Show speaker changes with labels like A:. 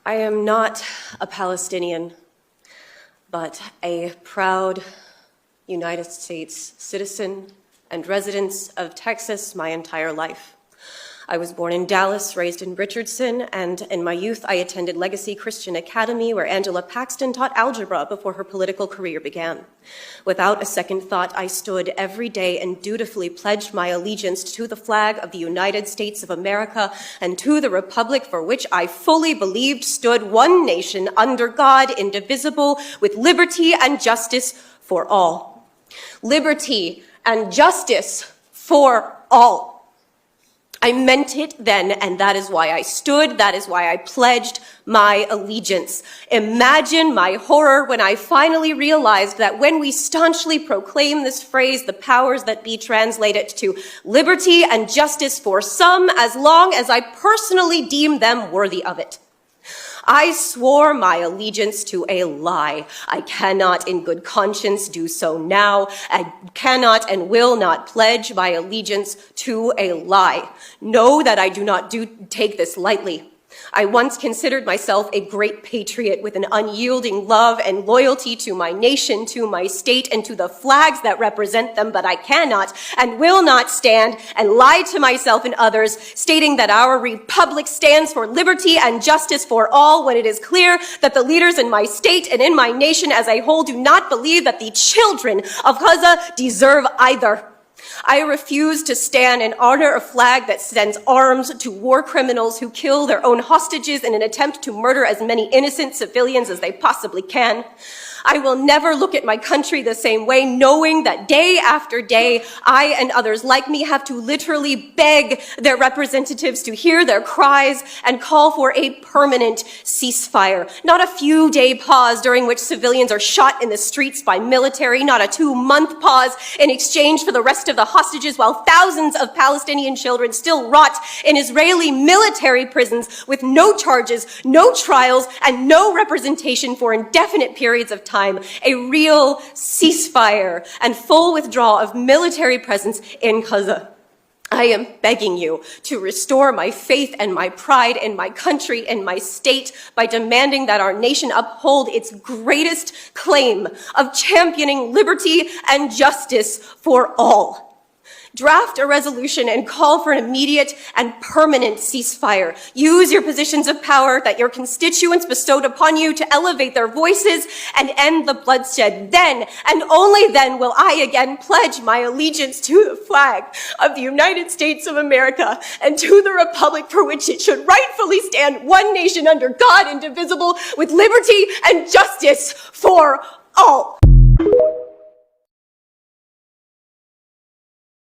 A: I am not a Palestinian, but a proud United States citizen and resident of Texas my entire life. I was born in Dallas, raised in Richardson, and in my youth I attended Legacy Christian Academy, where Angela Paxton taught algebra before her political career began. Without a second thought, I stood every day and dutifully pledged my allegiance to the flag of the United States of America and to the republic for which I fully believed stood one nation under God, indivisible, with liberty and justice for all. Liberty and justice for all. I meant it then, and that is why I stood, that is why I pledged my allegiance. Imagine my horror when I finally realized that when we staunchly proclaim this phrase, the powers that be translate it to liberty and justice for some, as long as I personally deem them worthy of it. I swore my allegiance to a lie. I cannot in good conscience do so now. I cannot and will not pledge my allegiance to a lie. Know that I do not take this lightly. I once considered myself a great patriot with an unyielding love and loyalty to my nation, to my state, and to the flags that represent them, but I cannot and will not stand and lie to myself and others, stating that our republic stands for liberty and justice for all, when it is clear that the leaders in my state and in my nation as a whole do not believe that the children of Gaza deserve either. I refuse to stand and honor a flag that sends arms to war criminals who kill their own hostages in an attempt to murder as many innocent civilians as they possibly can. I will never look at my country the same way, knowing that day after day, I and others like me have to literally beg their representatives to hear their cries and call for a permanent ceasefire. Not a few-day pause during which civilians are shot in the streets by military, not a 2-month pause in exchange for the rest of the hostages, while thousands of Palestinian children still rot in Israeli military prisons with no charges, no trials, and no representation for indefinite periods of time. A real ceasefire and full withdrawal of military presence in Gaza. I am begging you to restore my faith and my pride in my country and my state by demanding that our nation uphold its greatest claim of championing liberty and justice for all. Draft a resolution and call for an immediate and permanent ceasefire. Use your positions of power that your constituents bestowed upon you to elevate their voices and end the bloodshed. Then, and only then, will I again pledge my allegiance to the flag of the United States of America and to the republic for which it should rightfully stand, one nation under God, indivisible, with liberty and justice for all.